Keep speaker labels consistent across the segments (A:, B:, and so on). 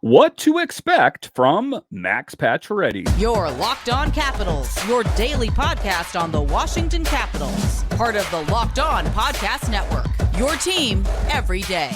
A: What to expect from Max Pacioretty.
B: Your Locked On Capitals, your daily podcast on the Washington Capitals. Part of the Locked On Podcast Network, your team every day.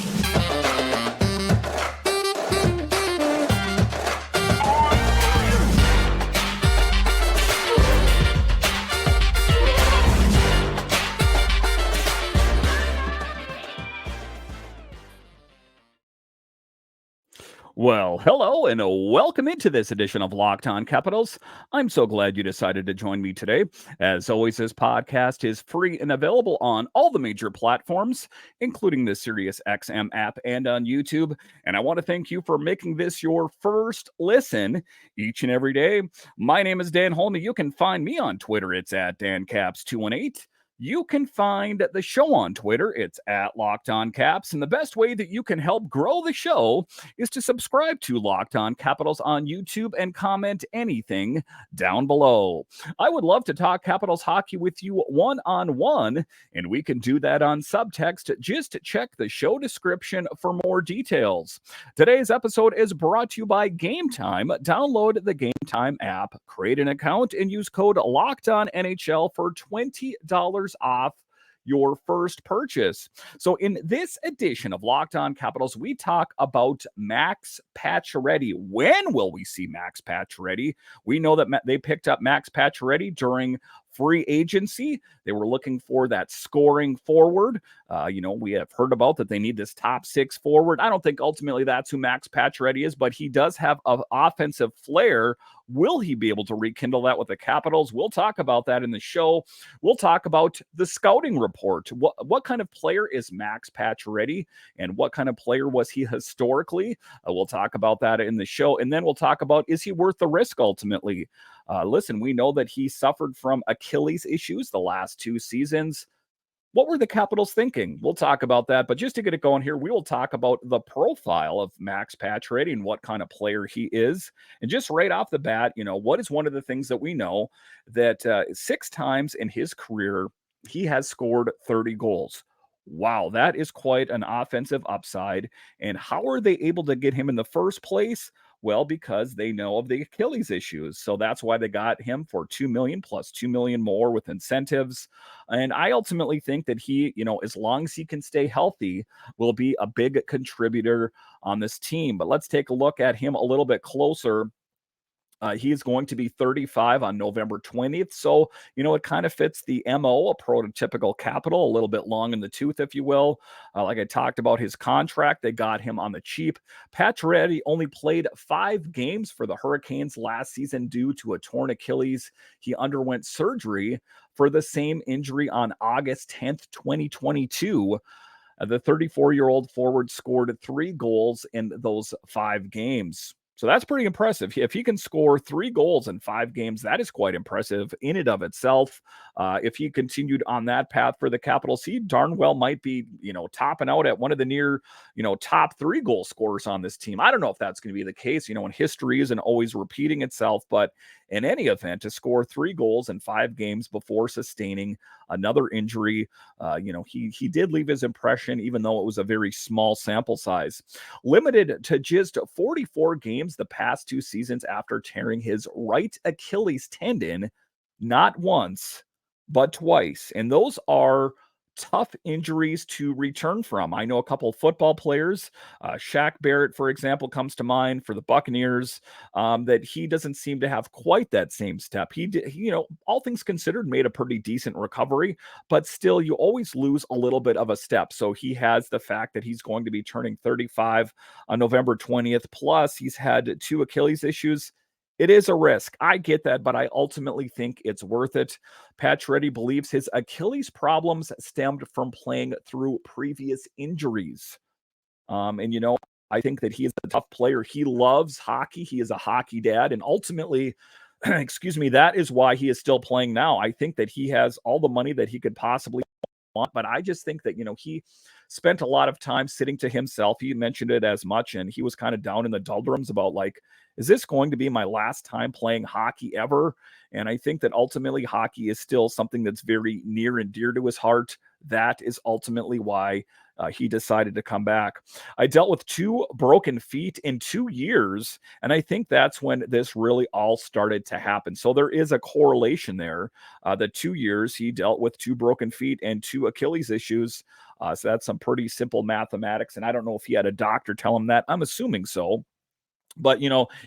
A: Well, hello and welcome into this edition of Locked On Capitals. I'm so glad you decided to join me today. As always, this podcast is free and available on all the major platforms, including the SiriusXM app and on YouTube. And I want to thank you for making this your first listen each and every day. My name is Dan Holme. You can find me on Twitter. It's at DanCaps218. You can find the show on Twitter. It's at Locked On Caps. And the best way that you can help grow the show is to subscribe to Locked On Capitals on YouTube and comment anything down below. I would love to talk Capitals hockey with you one-on-one, and we can do that on subtext. Just check the show description for more details. Today's episode is brought to you by Game Time. Download the Game Time app, create an account, and use code LOCKEDONNHL for $20 off your first purchase. So in this edition of Locked On Capitals, we talk about Max Pacioretty. When will we see Max Pacioretty? We know that they picked up Max Pacioretty during free agency. They were looking for that scoring forward. We have heard about that they need this top six forward. I don't think ultimately that's who Max Pacioretty is, but he does have an offensive flair. Will he be able to rekindle that with the Capitals? We'll talk about that in the show. We'll talk about the scouting report. What kind of player is Max Pacioretty, and what kind of player was he historically? We'll talk about that in the show, and then we'll talk about, is he worth the risk ultimately? Listen, we know that he suffered from Achilles issues the last two seasons. What were the Capitals thinking? We'll talk about that. But just to get it going here, we will talk about the profile of Max Pacioretty and what kind of player he is. And just right off the bat, what is one of the things that we know that 6 times in his career, he has scored 30 goals. Wow, that is quite an offensive upside. And how are they able to get him in the first place? Well, because they know of the Achilles issues. So that's why they got him for $2 million plus $2 million more with incentives. And I ultimately think that he, as long as he can stay healthy, will be a big contributor on this team. But let's take a look at him a little bit closer. He is going to be 35 on November 20th. So, it kind of fits the MO, a prototypical Capital, a little bit long in the tooth, if you will. Like I talked about his contract, they got him on the cheap. Pacioretty only played 5 games for the Hurricanes last season due to a torn Achilles. He underwent surgery for the same injury on August 10th, 2022. The 34-year-old forward scored 3 goals in those 5 games. So that's pretty impressive. If he can score 3 goals in 5 games, that is quite impressive in and of itself. If he continued on that path for the Capitals, he darn well might be, topping out at one of the near, top 3 goal scorers on this team. I don't know if that's going to be the case. And history isn't always repeating itself, but in any event, to score 3 goals in 5 games before sustaining another injury, he did leave his impression, even though it was a very small sample size. Limited to just 44 games the past 2 seasons after tearing his right Achilles tendon, not once, but twice. And those are tough injuries to return from. I know a couple of football players, Shaq Barrett, for example, comes to mind for the Buccaneers, that he doesn't seem to have quite that same step. He did, all things considered, made a pretty decent recovery, but still you always lose a little bit of a step. So he has the fact that he's going to be turning 35 on November 20th. Plus he's had 2 Achilles issues. It is a risk. I get that, but I ultimately think it's worth it. Pacioretty believes his Achilles problems stemmed from playing through previous injuries. I think that he is a tough player. He loves hockey. He is a hockey dad. And ultimately, that is why he is still playing now. I think that he has all the money that he could possibly want, but I just think that, he spent a lot of time sitting to himself. He mentioned it as much, and he was kind of down in the doldrums about, like, is this going to be my last time playing hockey ever? And I think that ultimately hockey is still something that's very near and dear to his heart. That is ultimately why, he decided to come back. I dealt with 2 broken feet in 2 years, and I think that's when this really all started to happen. So there is a correlation there. The 2 years he dealt with 2 broken feet and 2 Achilles issues. So that's some pretty simple mathematics. And I don't know if he had a doctor tell him that. I'm assuming so. But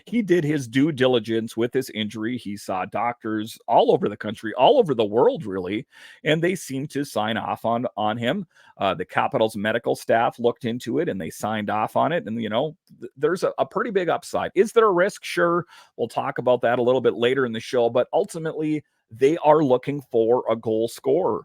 A: he did his due diligence with this injury. He saw doctors all over the country, all over the world, really, and they seemed to sign off on him. The Capitals medical staff looked into it and they signed off on it. And there's a pretty big upside. Is there a risk? Sure, we'll talk about that a little bit later in the show. But ultimately, they are looking for a goal scorer.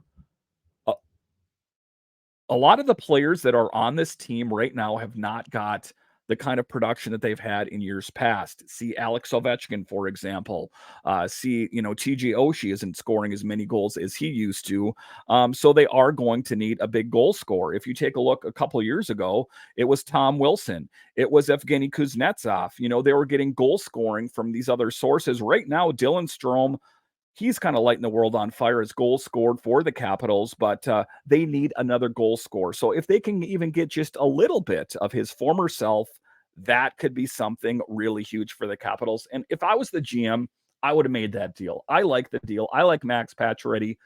A: A lot of the players that are on this team right now have not got the kind of production that they've had in years past. See Alex Ovechkin, for example. See, TJ Oshie isn't scoring as many goals as he used to. So they are going to need a big goal scorer. If you take a look a couple of years ago, it was Tom Wilson. It was Evgeny Kuznetsov. They were getting goal scoring from these other sources. Right now, Dylan Strome, he's kind of lighting the world on fire as goals scored for the Capitals, but they need another goal scorer. So if they can even get just a little bit of his former self, that could be something really huge for the Capitals. And if I was the GM, I would have made that deal. I like the deal. I like Max Pacioretty.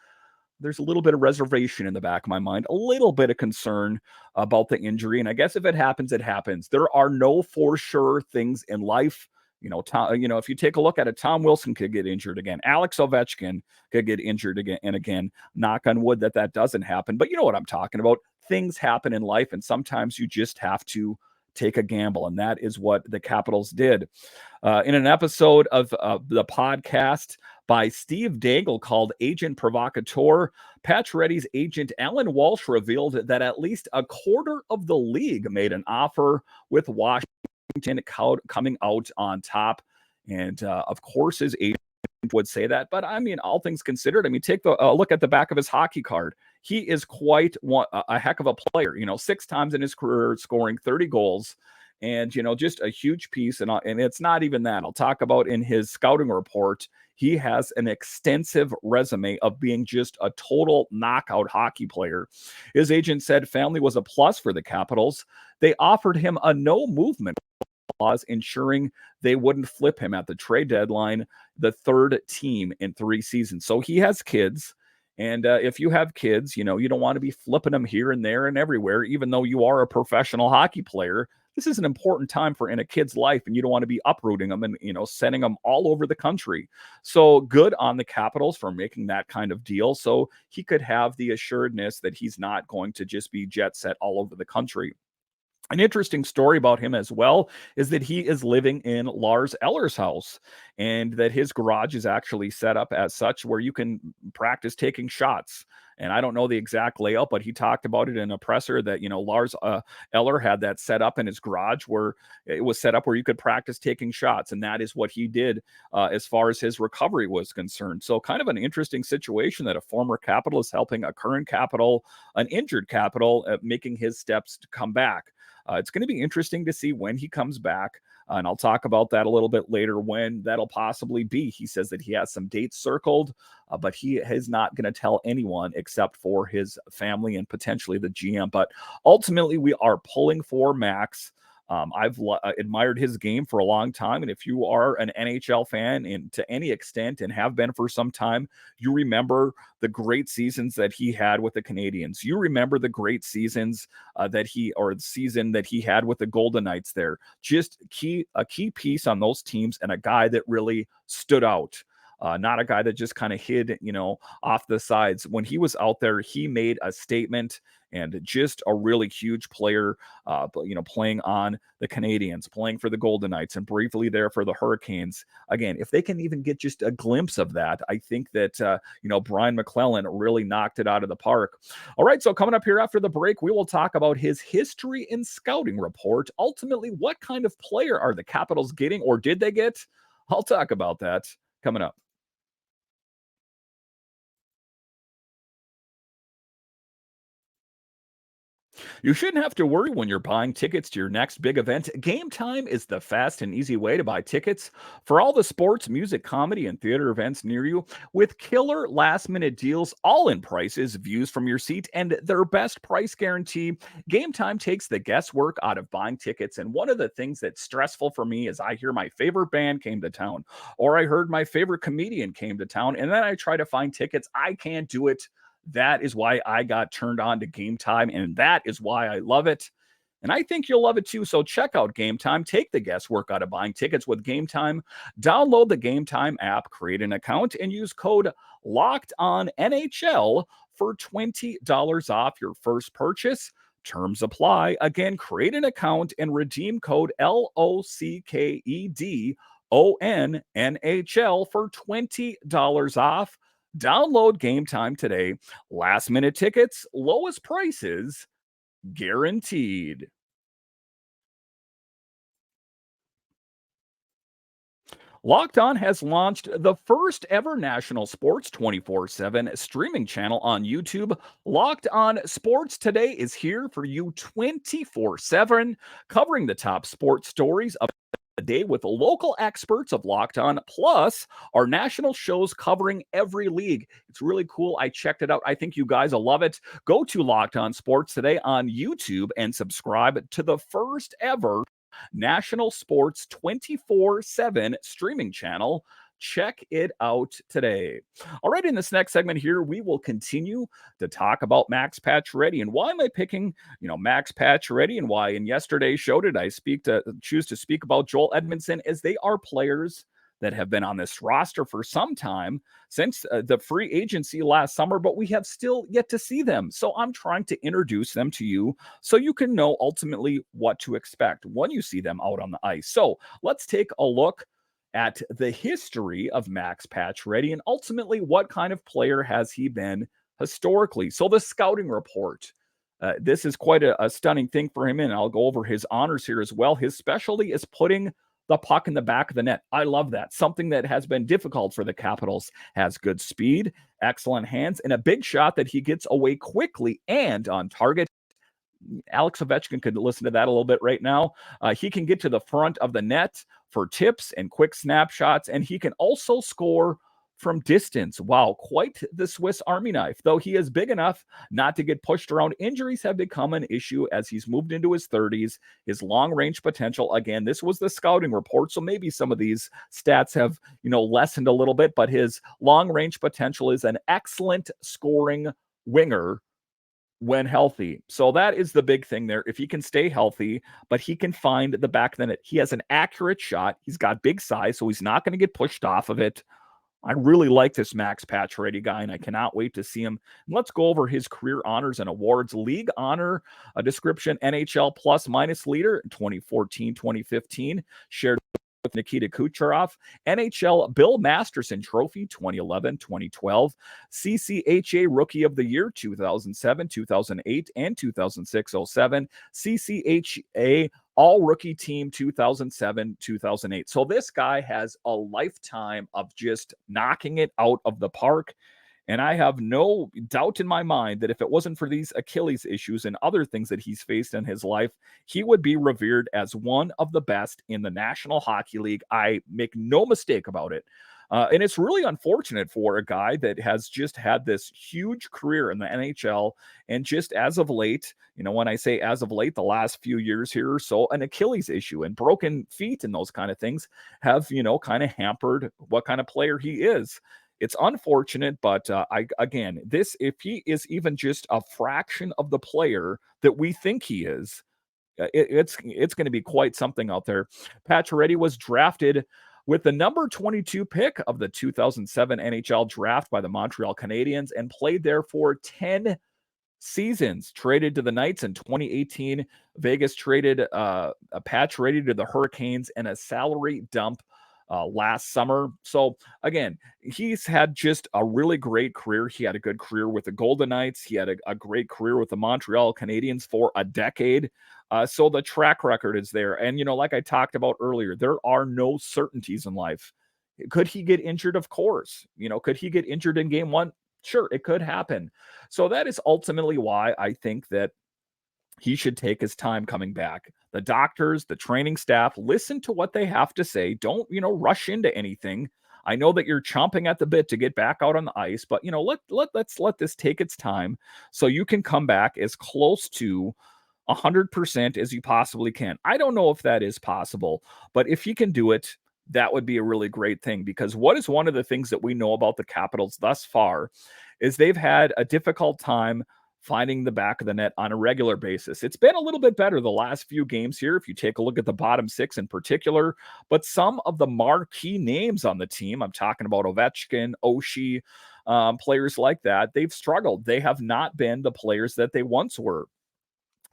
A: There's a little bit of reservation in the back of my mind, a little bit of concern about the injury. And I guess if it happens, it happens. There are no for sure things in life. If you take a look at it, Tom Wilson could get injured again. Alex Ovechkin could get injured again and again. Knock on wood that doesn't happen. But you know what I'm talking about. Things happen in life, and sometimes you just have to take a gamble, and that is what the Capitals did. In an episode of the podcast by Steve Dangle called Agent Provocateur, Pacioretty's agent Allan Walsh revealed that at least a quarter of the league made an offer, with Washington coming out on top. And of course, his agent would say that. But I mean, all things considered, take a look at the back of his hockey card. He is quite a heck of a player. 6 times in his career, scoring 30 goals. And, just a huge piece. And it's not even that. I'll talk about in his scouting report. He has an extensive resume of being just a total knockout hockey player. His agent said family was a plus for the Capitals. They offered him a no movement clause, ensuring they wouldn't flip him at the trade deadline, the third team in 3 seasons. So he has kids. And if you have kids, you don't want to be flipping them here and there and everywhere, even though you are a professional hockey player. This is an important time in a kid's life, and you don't want to be uprooting them and, sending them all over the country. So good on the Capitals for making that kind of deal, so he could have the assuredness that he's not going to just be jet set all over the country. An interesting story about him as well is that he is living in Lars Eller's house, and that his garage is actually set up as such where you can practice taking shots. And I don't know the exact layout, but he talked about it in a presser that, Lars Eller had that set up in his garage, where it was set up where you could practice taking shots. And that is what he did as far as his recovery was concerned. So kind of an interesting situation that a former Capital is helping a current Capital, an injured Capital, making his steps to come back. It's going to be interesting to see when he comes back. And I'll talk about that a little bit later, when that'll possibly be. He says that he has some dates circled, but he is not going to tell anyone except for his family and potentially the GM. But ultimately, we are pulling for Max. I've admired his game for a long time. And if you are an NHL fan to any extent and have been for some time, you remember the great seasons that he had with the Canadiens. You remember the great seasons the season that he had with the Golden Knights there. Just a key piece on those teams, and a guy that really stood out. Not a guy that just kind of hid, off the sides. When he was out there, he made a statement, and just a really huge player, playing on the Canadiens, playing for the Golden Knights, and briefly there for the Hurricanes. Again, if they can even get just a glimpse of that, I think that, Brian McClellan really knocked it out of the park. All right, so coming up here after the break, we will talk about his history and scouting report. Ultimately, what kind of player are the Capitals getting, or did they get? I'll talk about that coming up. You shouldn't have to worry when you're buying tickets to your next big event. Game Time is the fast and easy way to buy tickets for all the sports, music, comedy, and theater events near you with killer last minute deals, all in prices, views from your seat, and their best price guarantee. Game Time takes the guesswork out of buying tickets. And one of the things that's stressful for me is I hear my favorite band came to town, or I heard my favorite comedian came to town, and then I try to find tickets. I can't do it. That is why I got turned on to Game Time, and that is why I love it. And I think you'll love it too. So check out Game Time. Take the guesswork out of buying tickets with Game Time. Download the Game Time app, create an account, and use code Locked On NHL for $20 off your first purchase. Terms apply. Again, create an account and redeem code LOCKEDONNHL for $20 off. Download Game Time today. Last minute tickets, lowest prices guaranteed. Locked On has launched the first ever national sports 24/7 streaming channel on YouTube. Locked On Sports Today is here for you 24/7, covering the top sports stories of the day with local experts of Locked On, plus our national shows covering every league. It's really cool. I checked it out. I think you guys will love it. Go to Locked On Sports Today on YouTube and subscribe to the first ever national sports 24/7 streaming channel. Check it out today. All right, in this next segment here, we will continue to talk about Max Pacioretty. And why am I picking, Max Pacioretty, and why in yesterday's show did I choose to speak about Joel Edmondson, as they are players that have been on this roster for some time since the free agency last summer, but we have still yet to see them. So I'm trying to introduce them to you so you can know ultimately what to expect when you see them out on the ice. So let's take a look at the history of Max Pacioretty and ultimately what kind of player has he been historically. So the scouting report. This is quite a stunning thing for him, and I'll go over his honors here as well. His specialty is putting the puck in the back of the net. I love that. Something that has been difficult for the Capitals. Has good speed, excellent hands, and a big shot that he gets away quickly and on target. Alex Ovechkin could listen to that a little bit right now. He can get to the front of the net for tips and quick snapshots, and he can also score from distance. Wow, quite the Swiss Army knife. Though he is big enough not to get pushed around, injuries have become an issue as he's moved into his 30s. His long-range potential, again, this was the scouting report, so maybe some of these stats have, lessened a little bit, but his long-range potential is an excellent scoring winger when healthy. So that is the big thing there. If he can stay healthy, but he can find the back of the net. He has an accurate shot. He's got big size, so he's not going to get pushed off of it. I really like this Max Pacioretty guy, and I cannot wait to see him. And let's go over his career honors and awards. League honor, a description, NHL plus minus leader, 2014-2015, shared with Nikita Kucherov. NHL Bill Masterson Trophy, 2011-2012. CCHA Rookie of the Year, 2007, 2008, and 2006-07. CCHA All-Rookie Team 2007-2008. So this guy has a lifetime of just knocking it out of the park. And I have no doubt in my mind that if it wasn't for these Achilles issues and other things that he's faced in his life, he would be revered as one of the best in the National Hockey League. I make no mistake about it. And it's really unfortunate for a guy that has just had this huge career in the NHL. And just as of late, when I say as of late, the last few years here or so, an Achilles issue and broken feet and those kind of things have, kind of hampered what kind of player he is. It's unfortunate, but if he is even just a fraction of the player that we think he is, it's going to be quite something out there. Pacioretty was drafted with the number 22 pick of the 2007 NHL draft by the Montreal Canadiens and played there for 10 seasons. Traded to the Knights in 2018. Vegas traded Pacioretty to the Hurricanes and a salary dump last summer. So again, he's had just a really great career. He had a good career with the Golden Knights. He had a great career with the Montreal Canadiens for a decade. So the track record is there. And, like I talked about earlier, there are no certainties in life. Could he get injured? Of course. Could he get injured in game one? Sure, it could happen. So that is ultimately why I think that he should take his time coming back. The doctors, the training staff, listen to what they have to say. Don't, rush into anything. I know that you're chomping at the bit to get back out on the ice, but let's let this take its time so you can come back as close to 100% as you possibly can. I don't know if that is possible, but if you can do it, that would be a really great thing, because what is one of the things that we know about the Capitals thus far is they've had a difficult time finding the back of the net on a regular basis. It's been a little bit better the last few games here, if you take a look at the bottom six in particular, but some of the marquee names on the team, I'm talking about Ovechkin, Oshie, players like that, they've struggled. They have not been the players that they once were.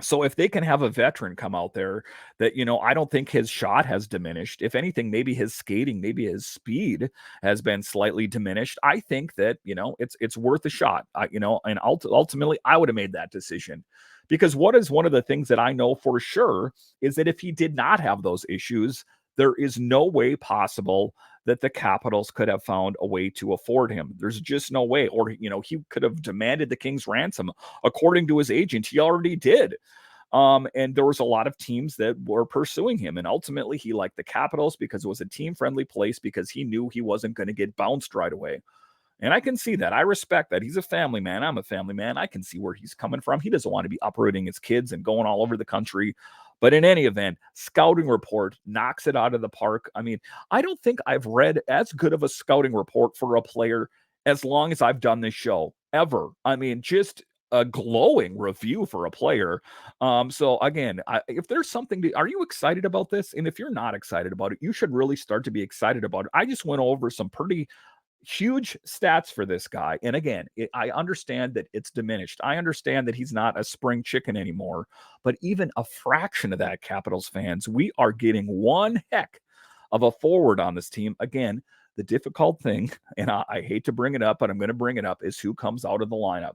A: So if they can have a veteran come out there that, I don't think his shot has diminished. If anything, maybe his skating, maybe his speed has been slightly diminished. I think that, it's worth a shot. And ultimately I would have made that decision, because what is one of the things that I know for sure is that if he did not have those issues, there is no way possible that the Capitals could have found a way to afford him. There's just no way. Or, he could have demanded the King's ransom. According to his agent, he already did. And there was a lot of teams that were pursuing him. And ultimately, he liked the Capitals because it was a team-friendly place, because he knew he wasn't going to get bounced right away. And I can see that. I respect that. He's a family man. I'm a family man. I can see where he's coming from. He doesn't want to be uprooting his kids and going all over the country. But in any event, scouting report knocks it out of the park. I mean, I don't think I've read as good of a scouting report for a player as long as I've done this show, ever. I mean, just a glowing review for a player. So again, if there's something are you excited about this? And if you're not excited about it, you should really start to be excited about it. I just went over some pretty huge stats for this guy. And again, I understand that it's diminished. I understand that he's not a spring chicken anymore, but even a fraction of that, Capitals fans, we are getting one heck of a forward on this team. Again, the difficult thing, and I hate to bring it up, but I'm going to bring it up, is who comes out of the lineup.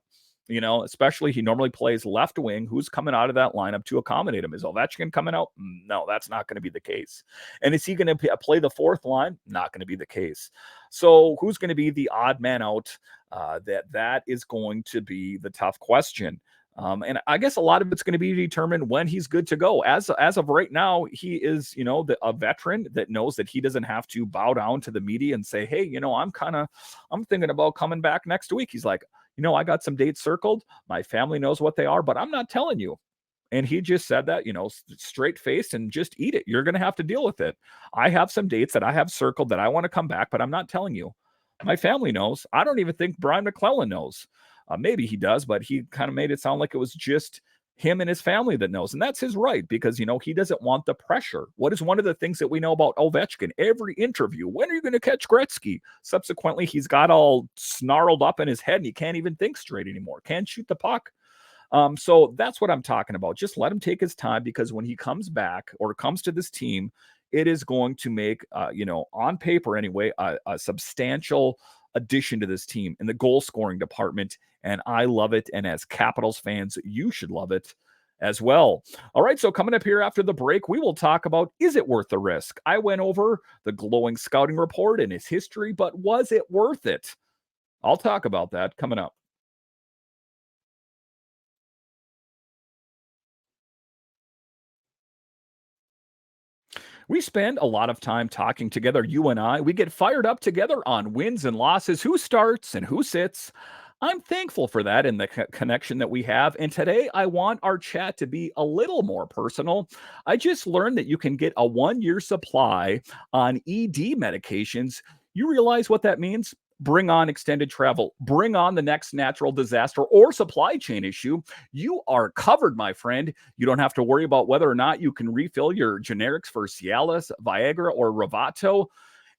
A: Especially he normally plays left wing. Who's coming out of that lineup to accommodate him? Is Ovechkin coming out? No, that's not going to be the case. And is he going to play the fourth line? Not going to be the case. So who's going to be the odd man out? That is going to be the tough question. And I guess a lot of it's going to be determined when he's good to go. As of right now, he is, a veteran that knows that he doesn't have to bow down to the media and say, hey, I'm thinking about coming back next week. He's like, I got some dates circled. My family knows what they are, but I'm not telling you. And he just said that, straight faced, and just eat it. You're going to have to deal with it. I have some dates that I have circled that I want to come back, but I'm not telling you. My family knows. I don't even think Brian McClellan knows. Maybe he does, but he kind of made it sound like it was just him and his family that knows. And that's his right, because, he doesn't want the pressure. What is one of the things that we know about Ovechkin? Every interview, when are you going to catch Gretzky? Subsequently, he's got all snarled up in his head and he can't even think straight anymore. Can't shoot the puck. So that's what I'm talking about. Just let him take his time, because when he comes back or comes to this team, it is going to make, on paper anyway, a substantial addition to this team in the goal scoring department. And I love it. And as Capitals fans, you should love it as well. All right. So coming up here after the break, we will talk about, is it worth the risk? I went over the glowing scouting report and his history, but was it worth it? I'll talk about that coming up. We spend a lot of time talking together, you and I. We get fired up together on wins and losses, who starts and who sits. I'm thankful for that and the connection that we have. And today, I want our chat to be a little more personal. I just learned that you can get a 1-year supply on ED medications. You realize what that means? Bring on extended travel, bring on the next natural disaster or supply chain issue. You are covered, my friend. You don't have to worry about whether or not you can refill your generics for Cialis, Viagra, or Ravato.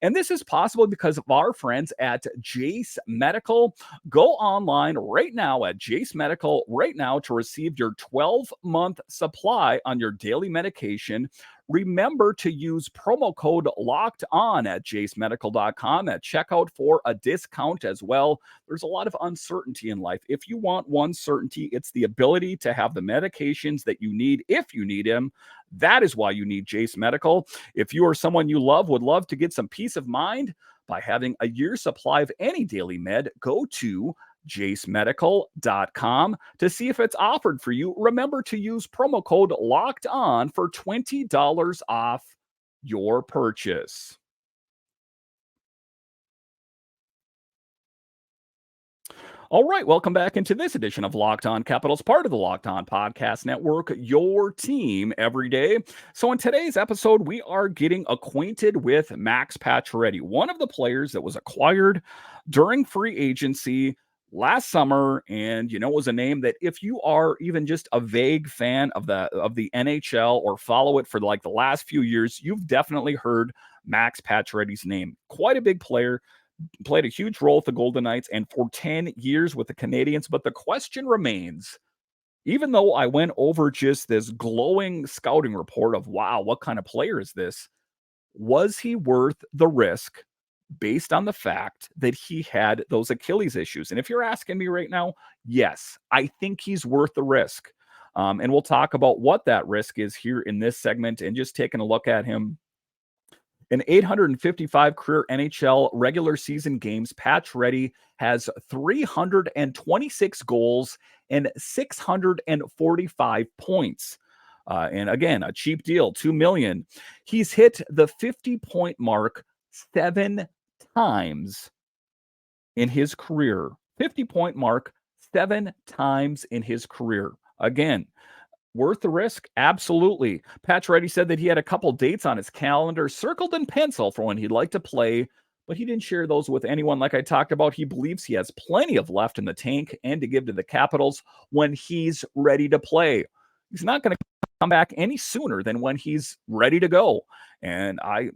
A: And this is possible because of our friends at Jace Medical. Go online right now at Jace Medical right now to receive your 12-month supply on your daily medication. Remember to use promo code locked on at jacemedical.com at checkout for a discount as well. There's a lot of uncertainty in life. If you want one certainty, it's the ability to have the medications that you need if you need them. That is why you need Jace Medical. If you or someone you love would love to get some peace of mind by having a year's supply of any daily med, go to JaceMedical.com to see if it's offered for you. Remember to use promo code Locked On for $20 off your purchase. All right, welcome back into this edition of Locked On Capitals, part of the Locked On Podcast Network, your team every day. So in today's episode, we are getting acquainted with Max Pacioretty, one of the players that was acquired during free agency last summer, and was a name that if you are even just a vague fan of the NHL or follow it for like the last few years, you've definitely heard Max Pacioretty's name. Quite a big player. Played a huge role with the Golden Knights and for 10 years with the Canadiens. But the question remains, even though I went over just this glowing scouting report of, wow, what kind of player is this? Was he worth the risk based on the fact that he had those Achilles issues? And if you're asking me right now, yes, I think he's worth the risk. And we'll talk about what that risk is here in this segment and just taking a look at him. In 855 career NHL regular season games, Pacioretty has 326 goals and 645 points. And again, a cheap deal, $2 million. He's hit the 50-point mark 7 times in his career. 50-point mark 7 times in his career. Again, worth the risk? Absolutely. Pacioretty said that he had a couple dates on his calendar circled in pencil for when he'd like to play, but he didn't share those with anyone. Like I talked about, he believes he has plenty of left in the tank and to give to the Capitals when he's ready to play. He's not going to come back any sooner than when he's ready to go. And I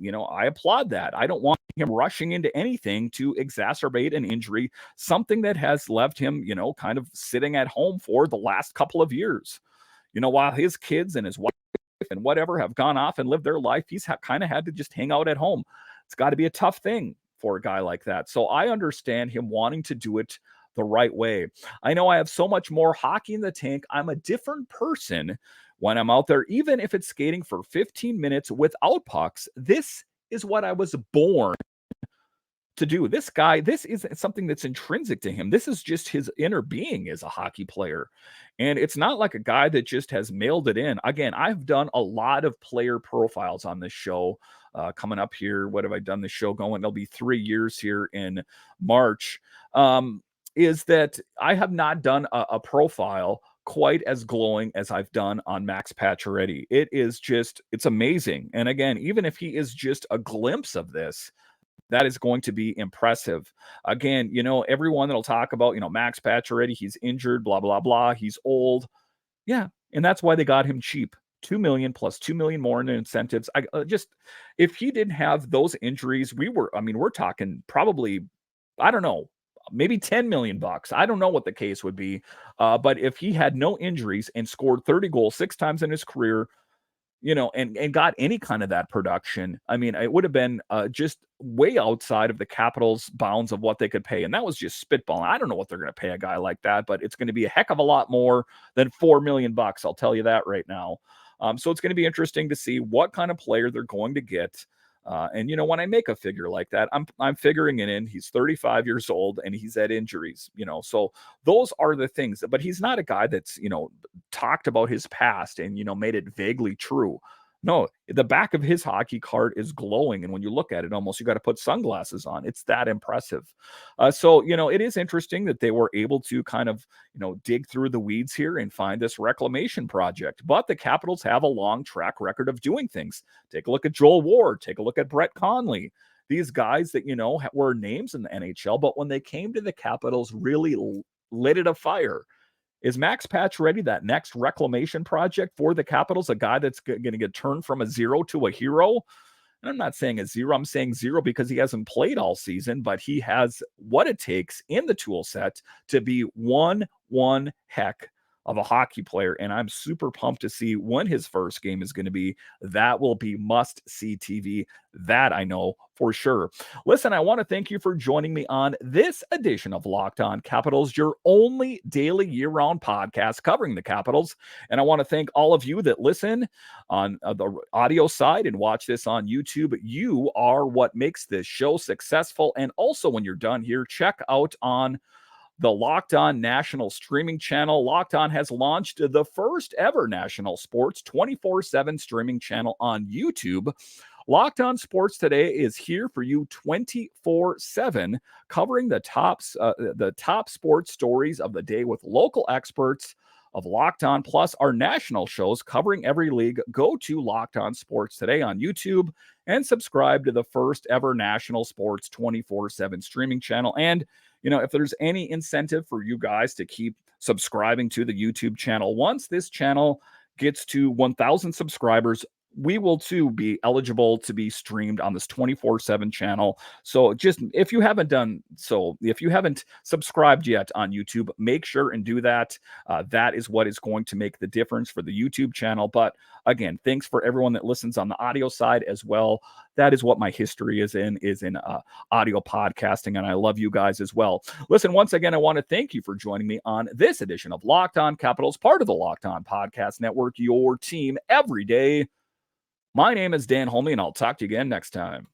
A: applaud that. I don't want him rushing into anything to exacerbate an injury, something that has left him, kind of sitting at home for the last couple of years. While his kids and his wife and whatever have gone off and lived their life, he's kind of had to just hang out at home. It's got to be a tough thing for a guy like that. So I understand him wanting to do it the right way. I know I have so much more hockey in the tank. I'm a different person when I'm out there, even if it's skating for 15 minutes without pucks. This is what I was born to do. This guy, this isn't something that's intrinsic to him. This is just his inner being as a hockey player. And it's not like a guy that just has mailed it in. Again, I've done a lot of player profiles on this show coming up here. What have I done this show going? It'll be 3 years here in March. Is that I have not done a profile quite as glowing as I've done on Max Pacioretty. It's amazing. And again, even if he is just a glimpse of this, that is going to be impressive. Again, everyone that'll talk about, Max Pacioretty, he's injured, blah, blah, blah. He's old. Yeah. And that's why they got him cheap. $2 million plus $2 million more in incentives. If he didn't have those injuries, we're talking probably, I don't know, maybe $10 million. I don't know what the case would be. But if he had no injuries and scored 30 goals 6 times in his career, and got any kind of that production, it would have been just way outside of the Capitals' bounds of what they could pay. And that was just spitballing. I don't know what they're going to pay a guy like that, but it's going to be a heck of a lot more than $4 million. I'll tell you that right now. So it's going to be interesting to see what kind of player they're going to get. And when I make a figure like that, I'm figuring it in. He's 35 years old and he's had injuries, so those are the things. But he's not a guy that's, talked about his past and, made it vaguely true. No, the back of his hockey card is glowing. And when you look at it, almost you got to put sunglasses on. It's that impressive. So, it is interesting that they were able to kind of, dig through the weeds here and find this reclamation project. But the Capitals have a long track record of doing things. Take a look at Joel Ward. Take a look at Brett Conley. These guys that, were names in the NHL, but when they came to the Capitals, really lit it afire. Is Max Pacioretty that next reclamation project for the Capitals, a guy that's going to get turned from a zero to a hero? And I'm not saying a zero. I'm saying zero because he hasn't played all season, but he has what it takes in the tool set to be one heck of a hockey player. And I'm super pumped to see when his first game is going to be. That will be must-see TV. That I know for sure. Listen, I want to thank you for joining me on this edition of Locked On Capitals, your only daily year-round podcast covering the Capitals. And I want to thank all of you that listen on the audio side and watch this on YouTube. You are what makes this show successful. And also when you're done here, check out on the Locked On national streaming channel. Locked On has launched the first ever national sports 24/7 streaming channel on YouTube. Locked On Sports Today is here for you 24/7, covering the top sports stories of the day with local experts of Locked On, plus our national shows covering every league. Go to Locked On Sports Today on YouTube and subscribe to the first ever national sports 24/7 streaming channel. And, if there's any incentive for you guys to keep subscribing to the YouTube channel, once this channel gets to 1,000 subscribers, we will too be eligible to be streamed on this 24/7 channel. So just if you haven't subscribed yet on YouTube, make sure and do that. That is what is going to make the difference for the YouTube channel. But again, thanks for everyone that listens on the audio side as well. That is what my history is in audio podcasting, and I love you guys as well. Listen, once again, I want to thank you for joining me on this edition of Locked On Capitals, part of the Locked On Podcast Network, your team every day. My name is Dan Holme, and I'll talk to you again next time.